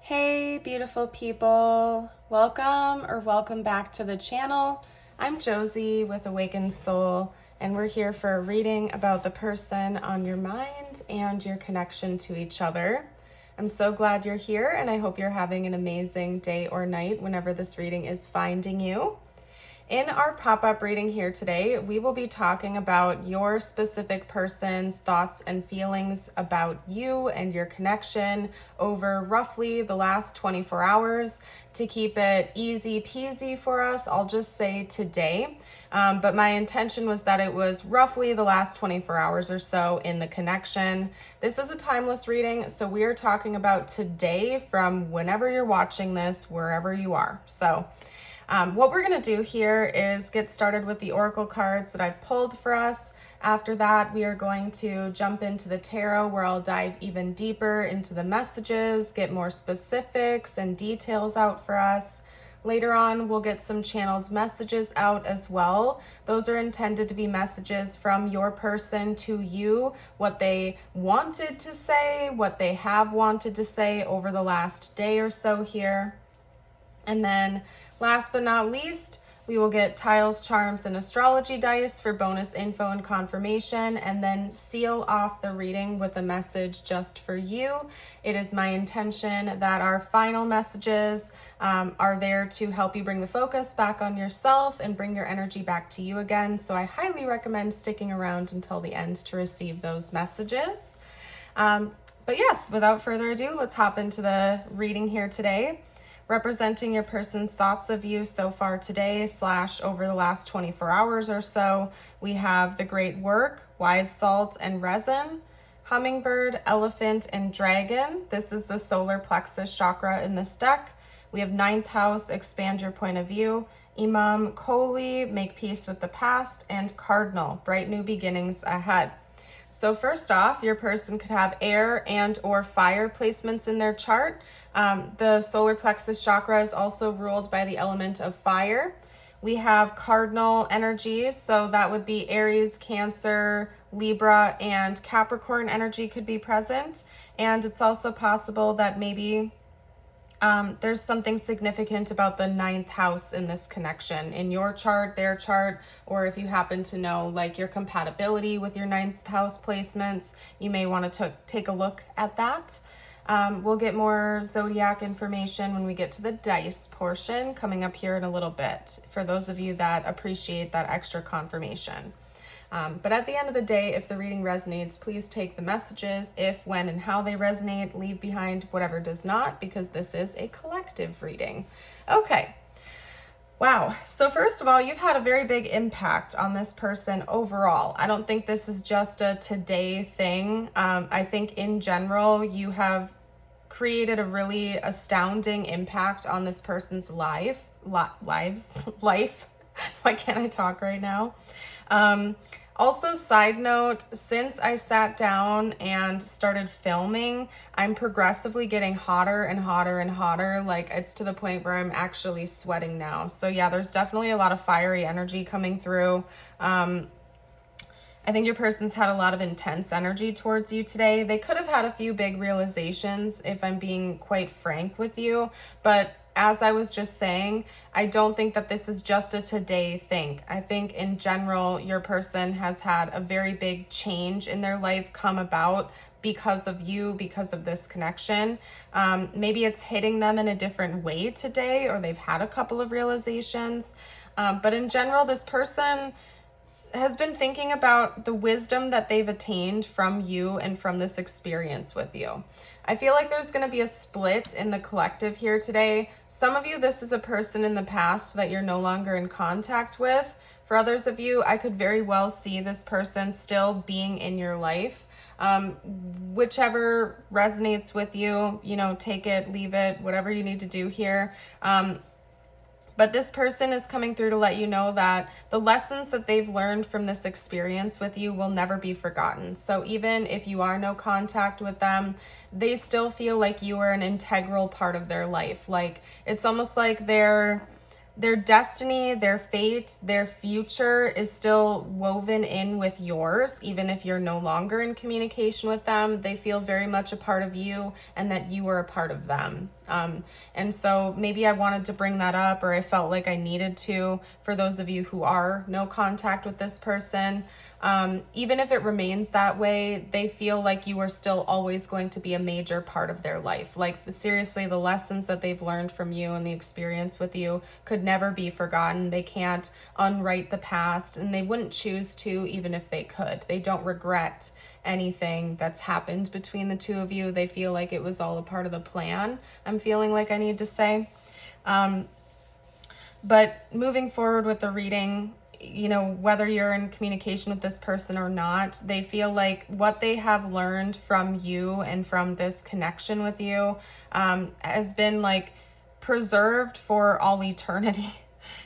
Hey, beautiful people. Welcome back to the channel. I'm Josie with Awakened Soul, and we're here for a reading about the person on your mind and your connection to each other. I'm so glad you're here, and I hope you're having an amazing day or night whenever this reading is finding you. In our pop-up reading here today, we will be talking about your specific person's thoughts and feelings about you and your connection over roughly the last 24 hours. To keep it easy peasy for us, I'll just say today, but my intention was that it was roughly the last 24 hours or so in the connection. This is a timeless reading, so we are talking about today from whenever you're watching this, wherever you are. So what we're going to do here is get started with the oracle cards that I've pulled for us. After that, we are going to jump into the tarot, where I'll dive even deeper into the messages, get more specifics and details out for us. Later on, we'll get some channeled messages out as well. Those are intended to be messages from your person to you, what they wanted to say, what they have wanted to say over the last day or so here. And then last but not least, we will get tiles, charms, and astrology dice for bonus info and confirmation, and then seal off the reading with a message just for you. It is my intention that our final messages are there to help you bring the focus back on yourself and bring your energy back to you again. So I highly recommend sticking around until the end to receive those messages. But yes, without further ado, let's hop into the reading here today. Representing your person's thoughts of you so far today / over the last 24 hours or so, we have the Great Work, Wise Salt and Resin, Hummingbird, Elephant, and Dragon. This is the solar plexus chakra in this deck. We have 9th house, Expand Your Point of View, Imam, Koli, Make Peace with the Past, and Cardinal, Bright New Beginnings Ahead. So first off, your person could have air and or fire placements in their chart. The solar plexus chakra is also ruled by the element of fire. We have cardinal energy, so that would be Aries, Cancer, Libra, and Capricorn energy could be present. And it's also possible that maybe there's something significant about the 9th house in this connection in your chart, their chart, or if you happen to know like your compatibility with your 9th house placements, you may want to take a look at that. We'll get more zodiac information when we get to the dice portion coming up here in a little bit for those of you that appreciate that extra confirmation. But at the end of the day, if the reading resonates, please take the messages. If, when, and how they resonate, leave behind whatever does not, because this is a collective reading. Okay. Wow. So first of all, you've had a very big impact on this person overall. I don't think this is just a today thing. I think in general, you have created a really astounding impact on this person's life. Why can't I talk right now? Also, side note, since I sat down and started filming, I'm progressively getting hotter and hotter and hotter. Like, it's to the point where I'm actually sweating now. So yeah, there's definitely a lot of fiery energy coming through. I think your person's had a lot of intense energy towards you today. They could have had a few big realizations, if I'm being quite frank with you, but as I was just saying, I don't think that this is just a today thing. I think in general, your person has had a very big change in their life come about because of you, because of this connection. Maybe it's hitting them in a different way today, or they've had a couple of realizations. But in general, this person has been thinking about the wisdom that they've attained from you and from this experience with you. I feel like there's going to be a split in the collective here today. Some of you, this is a person in the past that you're no longer in contact with. For others of you, I could very well see this person still being in your life. Whichever resonates with you, take it, leave it, whatever you need to do here. But this person is coming through to let you know that the lessons that they've learned from this experience with you will never be forgotten. So even if you are no contact with them, they still feel like you are an integral part of their life. Like, it's almost like they're their destiny, their fate, their future is still woven in with yours, even if you're no longer in communication with them. They feel very much a part of you and that you are a part of them. And so maybe I wanted to bring that up, or I felt like I needed to, for those of you who are no contact with this person. Even if it remains that way, they feel like you are still always going to be a major part of their life. Like, seriously, the lessons that they've learned from you and the experience with you could never be forgotten. They can't unwrite the past, and they wouldn't choose to, even if they could. They don't regret anything that's happened between the two of you. They feel like it was all a part of the plan, I'm feeling like I need to say. But moving forward with the reading, you know, whether you're in communication with this person or not, they feel like what they have learned from you and from this connection with you has been like preserved for all eternity.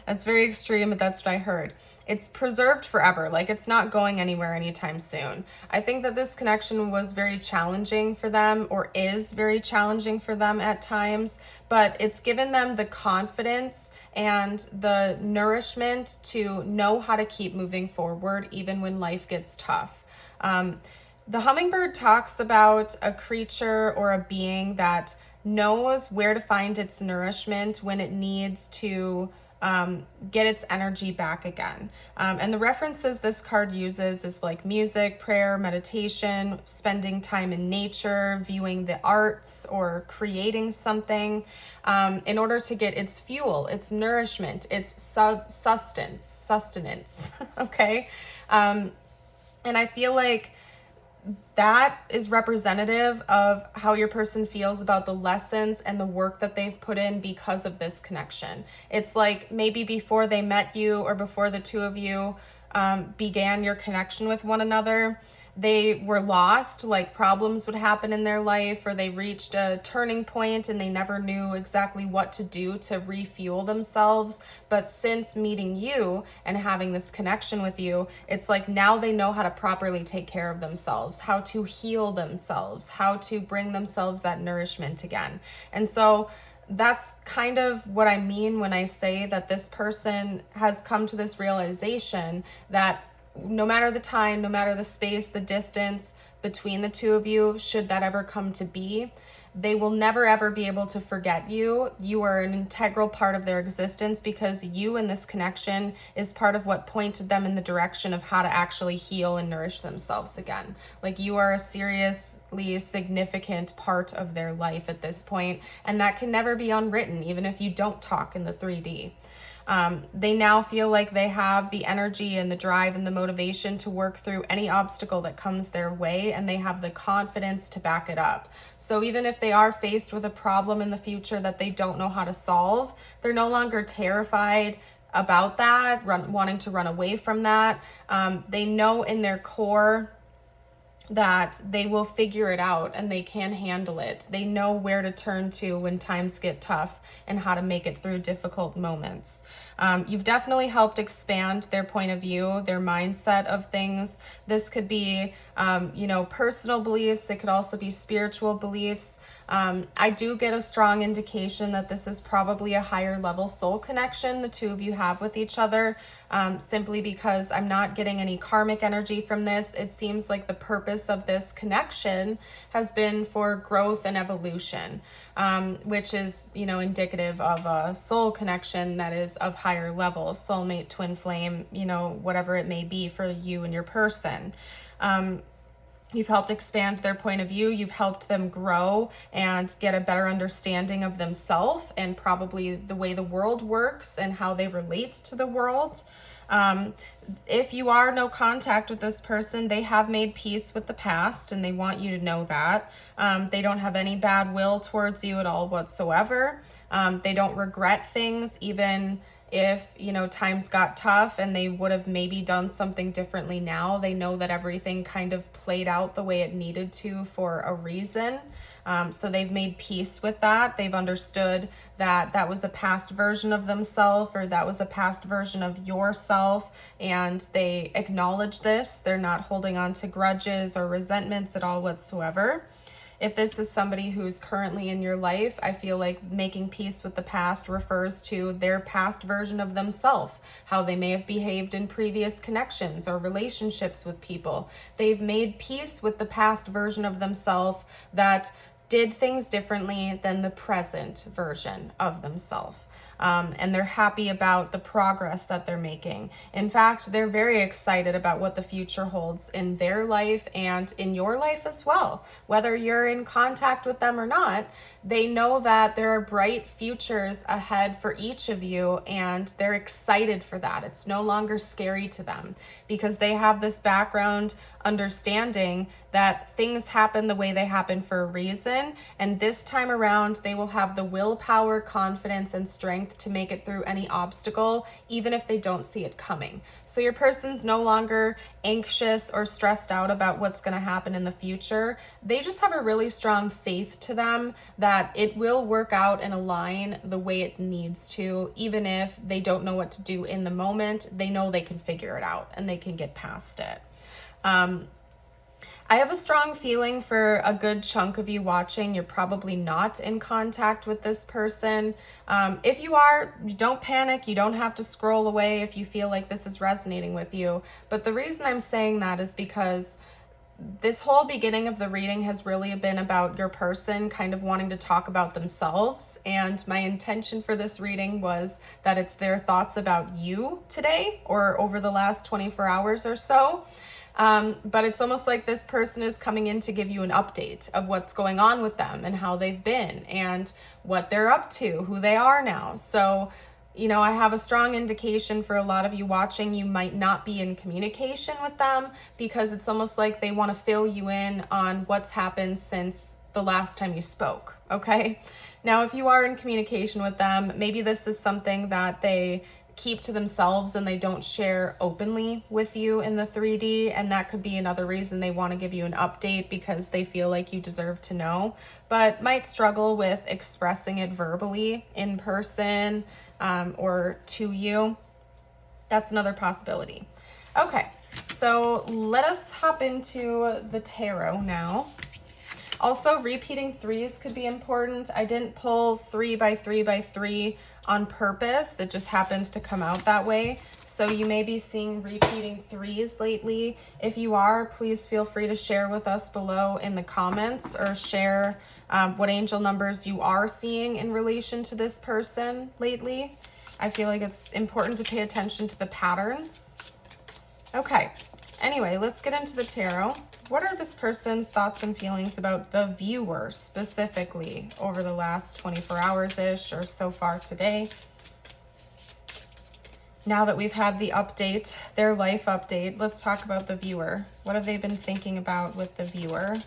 That's very extreme, but that's what I heard. It's preserved forever. Like, it's not going anywhere anytime soon. I think that this connection was very challenging for them, or is very challenging for them at times, but it's given them the confidence and the nourishment to know how to keep moving forward even when life gets tough. The hummingbird talks about a creature or a being that knows where to find its nourishment when it needs to get its energy back again. And the references this card uses is like music, prayer, meditation, spending time in nature, viewing the arts, or creating something in order to get its fuel, its nourishment, its sustenance. Okay. And I feel like that is representative of how your person feels about the lessons and the work that they've put in because of this connection. It's like maybe before they met you, or before the two of you began your connection with one another, they were lost, like problems would happen in their life, or they reached a turning point and they never knew exactly what to do to refuel themselves. But since meeting you and having this connection with you, it's like now they know how to properly take care of themselves, how to heal themselves, how to bring themselves that nourishment again. And so that's kind of what I mean when I say that this person has come to this realization that no matter the time, no matter the space, the distance between the two of you, should that ever come to be, they will never ever be able to forget you. You are an integral part of their existence, because you and this connection is part of what pointed them in the direction of how to actually heal and nourish themselves again. Like, you are a seriously significant part of their life at this point, and that can never be unwritten, even if you don't talk in the 3D. They now feel like they have the energy and the drive and the motivation to work through any obstacle that comes their way, and they have the confidence to back it up. So even if they are faced with a problem in the future that they don't know how to solve, they're no longer terrified about that, wanting to run away from that. They know in their core that they will figure it out and they can handle it. They know where to turn to when times get tough and how to make it through difficult moments. You've definitely helped expand their point of view, their mindset of things. This could be, personal beliefs. It could also be spiritual beliefs. I do get a strong indication that this is probably a higher level soul connection the two of you have with each other, simply because I'm not getting any karmic energy from this. It seems like the purpose of this connection has been for growth and evolution, which is, indicative of a soul connection that is of higher level, soulmate, twin flame, whatever it may be for you and your person. You've helped expand their point of view. You've helped them grow and get a better understanding of themselves and probably the way the world works and how they relate to the world. If you are no contact with this person, they have made peace with the past, and they want you to know that. They don't have any bad will towards you at all whatsoever. They don't regret things, even if, times got tough and they would have maybe done something differently now. They know that everything kind of played out the way it needed to for a reason. So they've made peace with that. They've understood that that was a past version of themselves, or that was a past version of yourself, and they acknowledge this. They're not holding on to grudges or resentments at all whatsoever. If this is somebody who's currently in your life, I feel like making peace with the past refers to their past version of themselves, how they may have behaved in previous connections or relationships with people. They've made peace with the past version of themselves that did things differently than the present version of themselves. And they're happy about the progress that they're making. In fact, they're very excited about what the future holds in their life and in your life as well. Whether you're in contact with them or not, they know that there are bright futures ahead for each of you, and they're excited for that. It's no longer scary to them because they have this background understanding that things happen the way they happen for a reason, and this time around they will have the willpower, confidence, and strength to make it through any obstacle, even if they don't see it coming. So your person's no longer anxious or stressed out about what's going to happen in the future. They just have a really strong faith to them that it will work out and align the way it needs to. Even if they don't know what to do in the moment, they know they can figure it out and they can get past it. I have a strong feeling for a good chunk of you watching, you're probably not in contact with this person. If you are, don't panic. You don't have to scroll away if you feel like this is resonating with you. But the reason I'm saying that is because this whole beginning of the reading has really been about your person kind of wanting to talk about themselves. And my intention for this reading was that it's their thoughts about you today or over the last 24 hours or so. But it's almost like this person is coming in to give you an update of what's going on with them and how they've been and what they're up to, who they are now. So, you know, I have a strong indication for a lot of you watching, you might not be in communication with them because it's almost like they want to fill you in on what's happened since the last time you spoke, okay? Now, if you are in communication with them, maybe this is something that they keep to themselves and they don't share openly with you in the 3D, and that could be another reason they want to give you an update because they feel like you deserve to know, but might struggle with expressing it verbally in person or to you. That's another possibility. Okay, so let us hop into the tarot now. Also, repeating threes could be important. I didn't pull 3 by 3 by 3 on purpose. It just happened to come out that way. So you may be seeing repeating threes lately. If you are, please feel free to share with us below in the comments or share what angel numbers you are seeing in relation to this person lately. I feel like it's important to pay attention to the patterns. Okay, anyway, let's get into the tarot. What are this person's thoughts and feelings about the viewer specifically over the last 24 hours-ish or so far today? Now that we've had the update, their life update, let's talk about the viewer. What have they been thinking about with the viewer?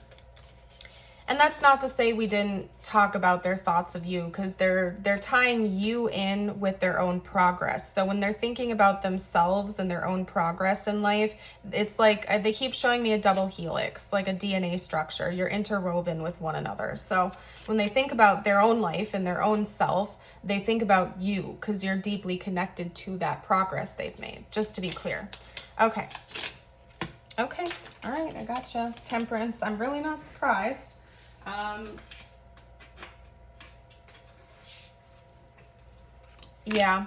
And that's not to say we didn't talk about their thoughts of you, because they're tying you in with their own progress. So when they're thinking about themselves and their own progress in life, it's like they keep showing me a double helix, like a DNA structure. You're interwoven with one another. So when they think about their own life and their own self, they think about you because you're deeply connected to that progress they've made, just to be clear. Okay. Okay. All right. I gotcha. Temperance. I'm really not surprised. Yeah,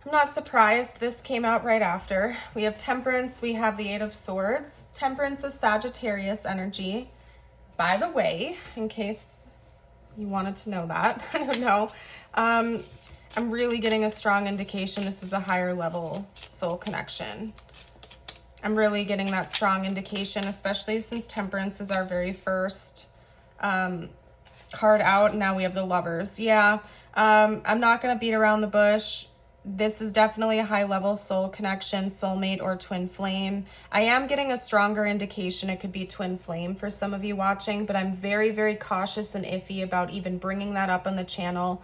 I'm not surprised. This came out right after. We have Temperance, we have the Eight of Swords. Temperance is Sagittarius energy. By the way, in case you wanted to know that, I don't know. I'm really getting a strong indication this is a higher level soul connection. I'm really getting that strong indication, especially since Temperance is our very first card out. Now we have the Lovers. Yeah, I'm not going to beat around the bush. This is definitely a high level soul connection, soulmate, or twin flame. I am getting a stronger indication it could be twin flame for some of you watching, but I'm very, very cautious and iffy about even bringing that up on the channel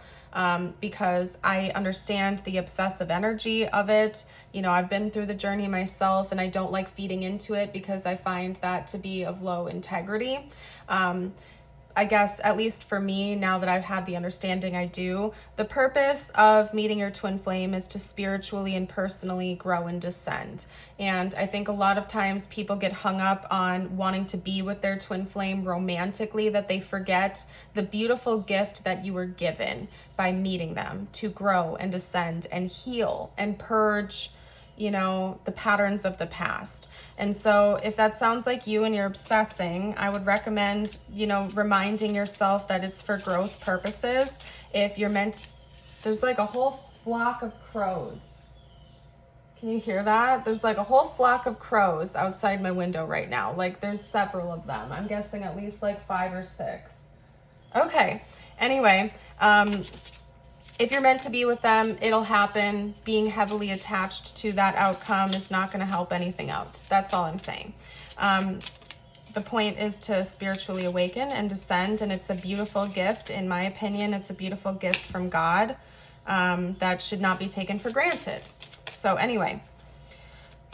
because I understand the obsessive energy of it. You know, I've been through the journey myself and I don't like feeding into it because I find that to be of low integrity. I guess, at least for me, now that I've had the understanding I do, the purpose of meeting your twin flame is to spiritually and personally grow and descend. And I think a lot of times people get hung up on wanting to be with their twin flame romantically, that they forget the beautiful gift that you were given by meeting them to grow and descend and heal and purge, you know, the patterns of the past. And so if that sounds like you and you're obsessing, I would recommend, you know, reminding yourself that it's for growth purposes. If you're meant, there's like a whole flock of crows. Can you hear that? There's like a whole flock of crows outside my window right now. Like there's several of them. I'm guessing at least like 5 or 6. Okay. Anyway, if you're meant to be with them, it'll happen. Being heavily attached to that outcome is not going to help anything out. That's all I'm saying. The point is to spiritually awaken and descend, and it's a beautiful gift. In my opinion, it's a beautiful gift from God that should not be taken for granted. So anyway,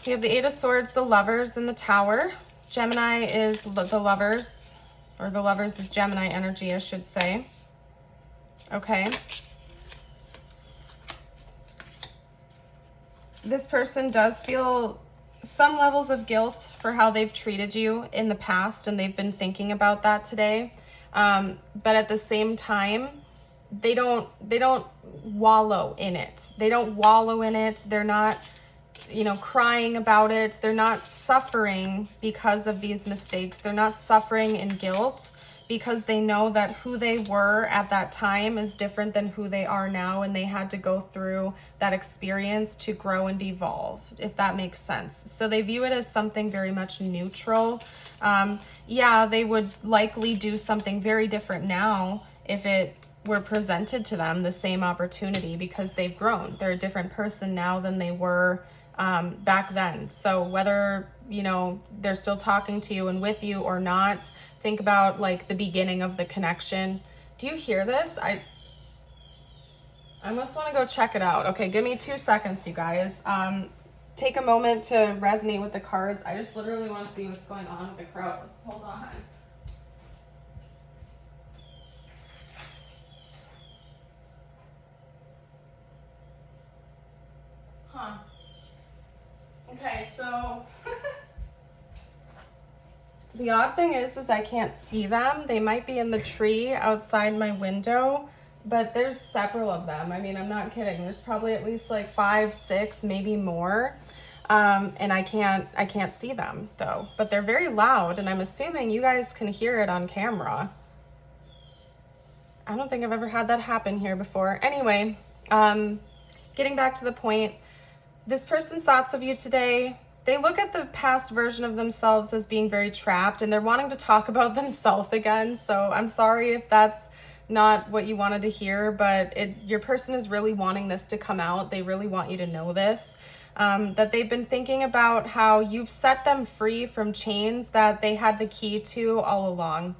we have the 8 of Swords, the Lovers, and the Tower. Gemini is the Lovers, or the Lovers is Gemini energy, I should say. Okay. This person does feel some levels of guilt for how they've treated you in the past, and they've been thinking about that today. But at the same time, they don't wallow in it. They don't wallow in it. They're not, you know, crying about it. They're not suffering because of these mistakes. They're not suffering in guilt, because they know that who they were at that time is different than who they are now, and they had to go through that experience to grow and evolve, if that makes sense. So they view it as something very much neutral. Yeah, they would likely do something very different now if it were presented to them, the same opportunity, because they've grown. They're a different person now than they were back then. So whether, you know, they're still talking to you and with you or not, think about like the beginning of the connection. Do you hear this? I almost want to go check it out. Okay, give me 2 seconds, you guys. Take a moment to resonate with the cards. I just literally want to see what's going on with the crows. Hold on. Huh. Okay, so the odd thing is I can't see them. They might be in the tree outside my window, but there's several of them. I mean, I'm not kidding. There's probably at least like 5, 6, maybe more. And I can't see them though, but they're very loud, and I'm assuming you guys can hear it on camera. I don't think I've ever had that happen here before. Anyway, getting back to the point, this person's thoughts of you today, they look at the past version of themselves as being very trapped, and they're wanting to talk about themselves again. So I'm sorry if that's not what you wanted to hear, but your person is really wanting this to come out. They really want you to know this, that they've been thinking about how you've set them free from chains that they had the key to all along.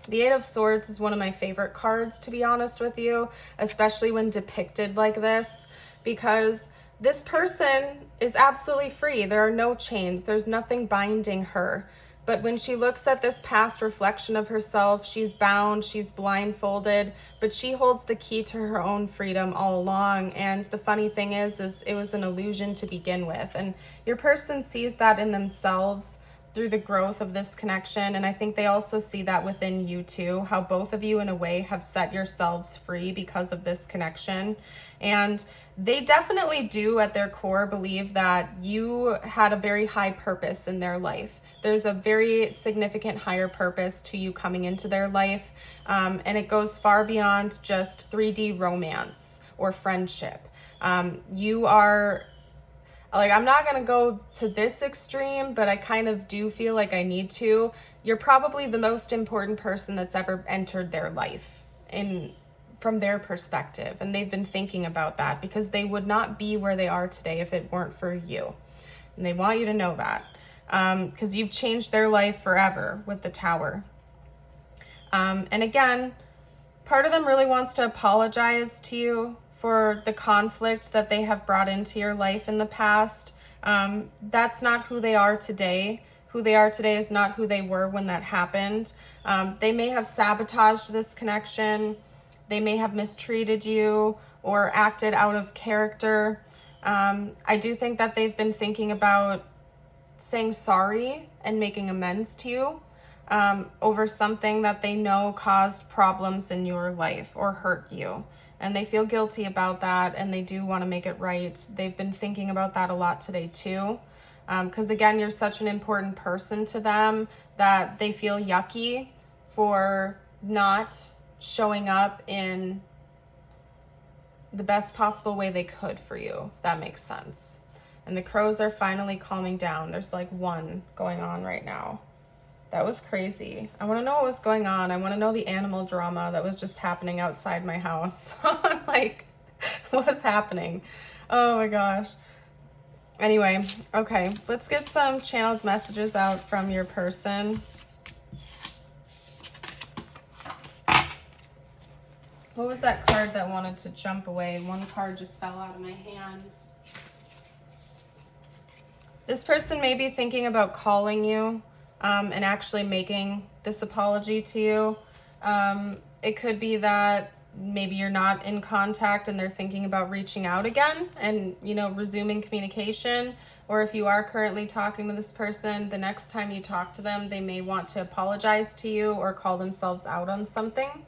The 8 of Swords is one of my favorite cards, to be honest with you, especially when depicted like this, because this person is absolutely free. There are no chains. There's nothing binding her. But when she looks at this past reflection of herself, she's bound, she's blindfolded, but she holds the key to her own freedom all along. And the funny thing is it was an illusion to begin with. And your person sees that in themselves through the growth of this connection. And I think they also see that within you too, how both of you in a way have set yourselves free because of this connection. And they definitely do at their core believe that you had a very high purpose in their life. There's a very significant higher purpose to you coming into their life. And it goes far beyond just 3D romance or friendship. You are, like, I'm not going to go to this extreme, but I kind of do feel like I need to. You're probably the most important person that's ever entered their life from their perspective. And they've been thinking about that because they would not be where they are today if it weren't for you. And they want you to know that because you've changed their life forever with the Tower. And again, part of them really wants to apologize to you for the conflict that they have brought into your life in the past. That's not who they are today. who they are today is not who they were when that happened. They may have sabotaged this connection. They may have mistreated you or acted out of character. I do think that they've been thinking about saying sorry and making amends to you over something that they know caused problems in your life or hurt you. And they feel guilty about that, and they do want to make it right. They've been thinking about that a lot today too. Because again, you're such an important person to them that they feel yucky for not showing up in the best possible way they could for you, if that makes sense. And the crows are finally calming down. There's like one going on right now. That was crazy. I want to know what was going on. I want to know the animal drama that was just happening outside my house. Like, what is happening? Oh my gosh. Anyway, okay, let's get some channeled messages out from your person. What was that card that wanted to jump away? One card just fell out of my hand. This person may be thinking about calling you and actually making this apology to you. It could be that maybe you're not in contact and they're thinking about reaching out again and, you know, resuming communication. Or if you are currently talking to this person, the next time you talk to them, they may want to apologize to you or call themselves out on something,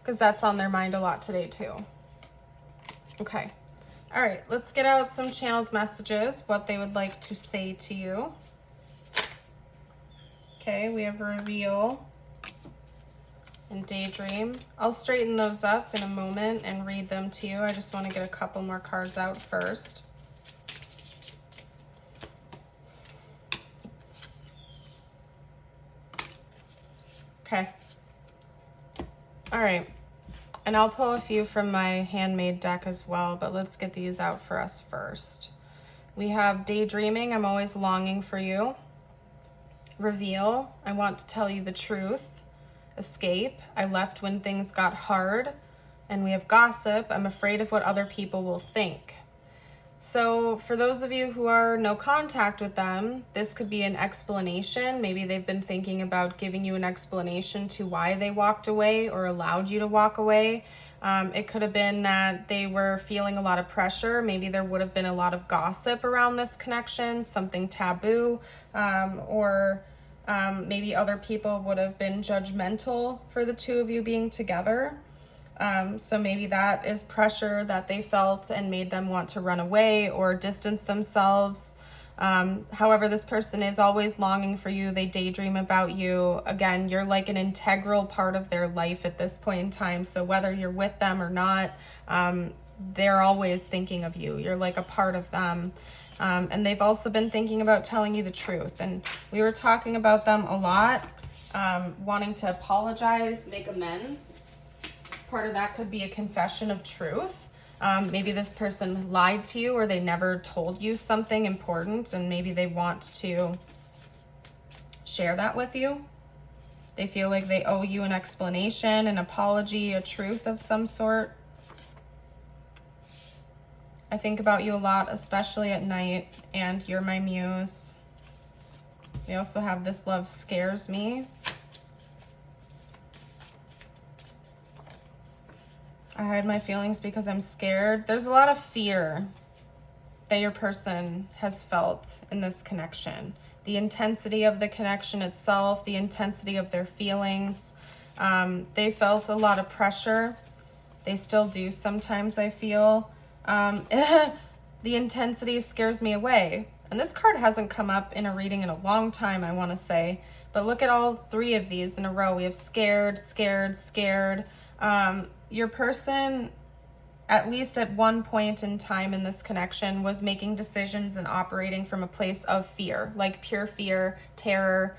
because that's on their mind a lot today too. Okay. All right, let's get out some channeled messages, what they would like to say to you. Okay, we have reveal and daydream. I'll straighten those up in a moment and read them to you. I just want to get a couple more cards out first. Okay. All right. And I'll pull a few from my handmade deck as well, but let's get these out for us first. We have daydreaming. I'm always longing for you. Reveal. I want to tell you the truth. Escape. I left when things got hard. And we have gossip. I'm afraid of what other people will think. So for those of you who are no contact with them, this could be an explanation. Maybe they've been thinking about giving you an explanation to why they walked away or allowed you to walk away. It could have been that they were feeling a lot of pressure. Maybe there would have been a lot of gossip around this connection, something taboo, or maybe other people would have been judgmental for the two of you being together. So maybe that is pressure that they felt and made them want to run away or distance themselves. However, this person is always longing for you. They daydream about you. Again, you're like an integral part of their life at this point in time. So whether you're with them or not, they're always thinking of you. You're like a part of them. And they've also been thinking about telling you the truth. And we were talking about them a lot, wanting to apologize, make amends. Part of that could be a confession of truth. Maybe this person lied to you or they never told you something important and maybe they want to share that with you. They feel like they owe you an explanation, an apology, a truth of some sort. I think about you a lot, especially at night, and you're my muse. We also have this love scares me. I hide my feelings because I'm scared. There's a lot of fear that your person has felt in this connection. The intensity of the connection itself, the intensity of their feelings. They felt a lot of pressure. They still do sometimes, I feel. The intensity scares me away. And this card hasn't come up in a reading in a long time, I want to say. But look at all three of these in a row. We have scared, scared, scared. Your person, at least at one point in time in this connection, was making decisions and operating from a place of fear, like pure fear, terror.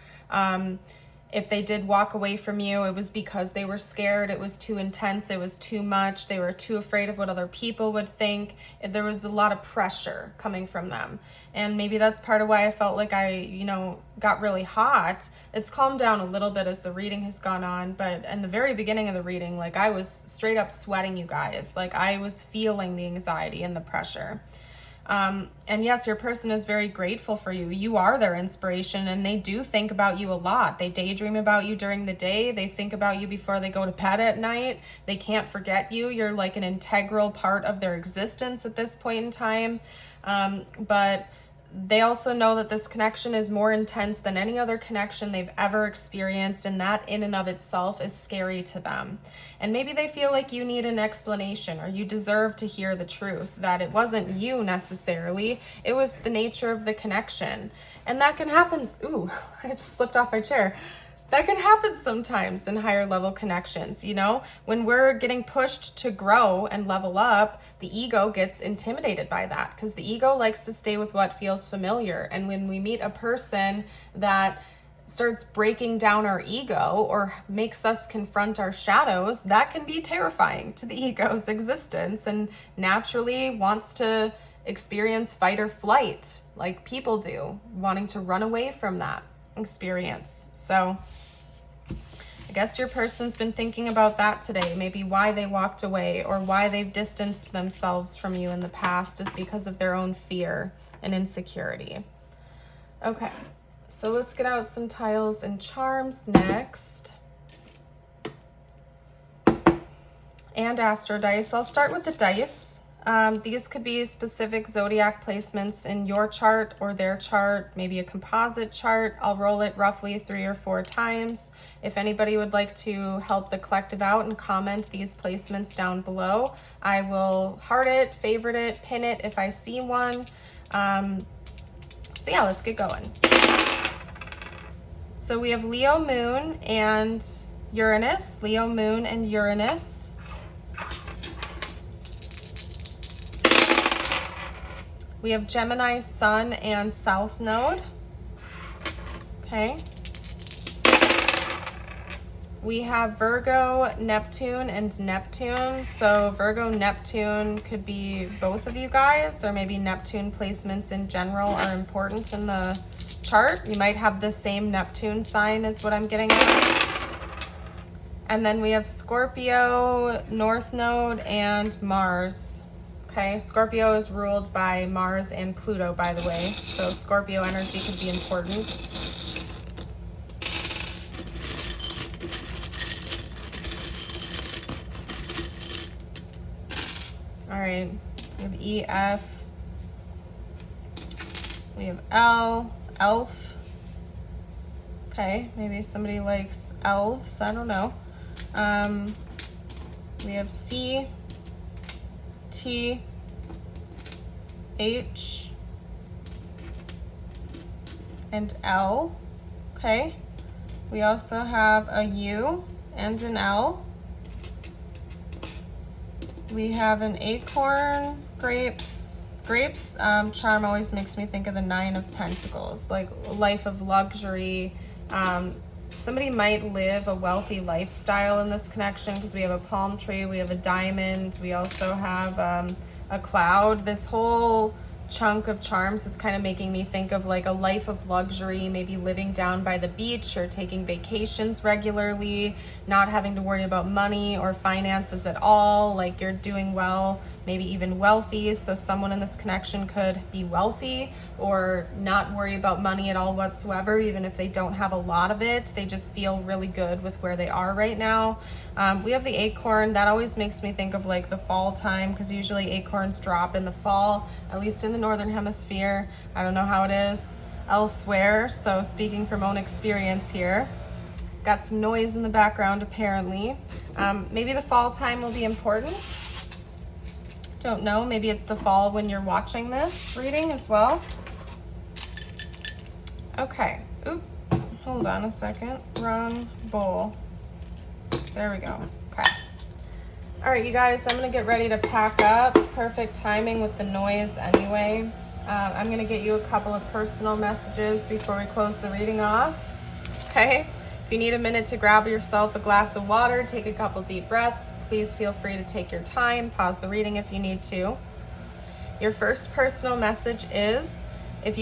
If they did walk away from you, it was because they were scared. It was too intense. It was too much. They were too afraid of what other people would think. There was a lot of pressure coming from them. And maybe that's part of why I felt like I, got really hot. It's calmed down a little bit as the reading has gone on. But in the very beginning of the reading, I was straight up sweating, you guys. I was feeling the anxiety and the pressure. And yes, your person is very grateful for you. You are their inspiration, and they do think about you a lot. They daydream about you during the day. They think about you before they go to bed at night. They can't forget you. You're like an integral part of their existence at this point in time. But they also know that this connection is more intense than any other connection they've ever experienced, and that in and of itself is scary to them. And maybe they feel like you need an explanation, or you deserve to hear the truth, that it wasn't you necessarily, it was the nature of the connection. And that can happen. Ooh, I just slipped off my chair. That can happen sometimes in higher level connections. You know, when we're getting pushed to grow and level up, the ego gets intimidated by that, because the ego likes to stay with what feels familiar. And when we meet a person that starts breaking down our ego or makes us confront our shadows, that can be terrifying to the ego's existence, and naturally wants to experience fight or flight like people do, wanting to run away from that experience. So I guess your person's been thinking about that today. Maybe why they walked away or why they've distanced themselves from you in the past is because of their own fear and insecurity. Okay, so let's get out some tiles and charms next. And astro dice. I'll start with the dice. These could be specific zodiac placements in your chart or their chart, maybe a composite chart. I'll roll it roughly 3 or 4 times. If anybody would like to help the collective out and comment these placements down below, I will heart it, favorite it, pin it if I see one. So yeah, let's get going. So we have Leo Moon and Uranus, Leo Moon and Uranus. We have Gemini Sun and South Node. Okay. We have Virgo, Neptune, and Neptune. So Virgo, Neptune could be both of you guys, or maybe Neptune placements in general are important in the chart. You might have the same Neptune sign is what I'm getting at. And then we have Scorpio, North Node, and Mars. Okay, Scorpio is ruled by Mars and Pluto, by the way, so Scorpio energy could be important. All right, we have E, F, we have L, elf. Okay, maybe somebody likes elves, I don't know. We have C, T, H, and L. Okay. We also have a U and an L. We have an acorn, grapes. Grapes charm always makes me think of the 9 of Pentacles, like a life of luxury. Somebody might live a wealthy lifestyle in this connection, because we have a palm tree, we have a diamond, we also have a cloud. This whole chunk of charms is kind of making me think of like a life of luxury, maybe living down by the beach or taking vacations regularly, not having to worry about money or finances at all, like you're doing well, maybe even wealthy. So someone in this connection could be wealthy or not worry about money at all whatsoever, even if they don't have a lot of it. They just feel really good with where they are right now. We have the acorn. That always makes me think of like the fall time, because usually acorns drop in the fall, at least in the northern hemisphere. I don't know how it is elsewhere, so speaking from own experience here. Got some noise in the background apparently. Maybe the fall time will be important. Don't know, maybe it's the fall when you're watching this reading as well. Okay, oop, hold on a second, wrong bowl. There we go, okay. All right, you guys, I'm gonna get ready to pack up. Perfect timing with the noise anyway. I'm gonna get you a couple of personal messages before we close the reading off, okay? If you need a minute to grab yourself a glass of water, take a couple deep breaths, please feel free to take your time, pause the reading if you need to. Your first personal message is, if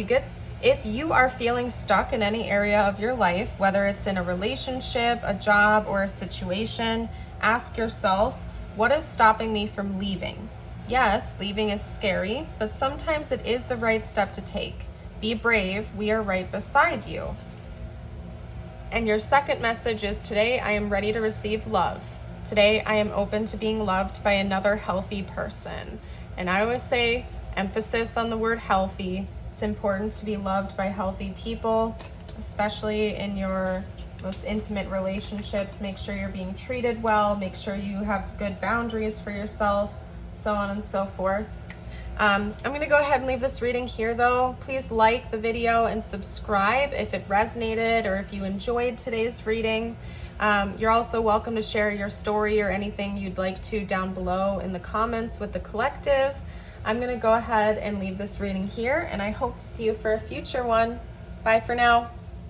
you are feeling stuck in any area of your life, whether it's in a relationship, a job, or a situation, ask yourself, what is stopping me from leaving? Yes, leaving is scary, but sometimes it is the right step to take. Be brave, we are right beside you. And your second message is, today I am ready to receive love. Today I am open to being loved by another healthy person. And I always say, emphasis on the word healthy. It's important to be loved by healthy people, especially in your most intimate relationships. Make sure you're being treated well, make sure you have good boundaries for yourself, so on and so forth. I'm going to go ahead and leave this reading here though. Please like the video and subscribe if it resonated or if you enjoyed today's reading. You're also welcome to share your story or anything you'd like to down below in the comments with the collective. I'm going to go ahead and leave this reading here, and I hope to see you for a future one. Bye for now.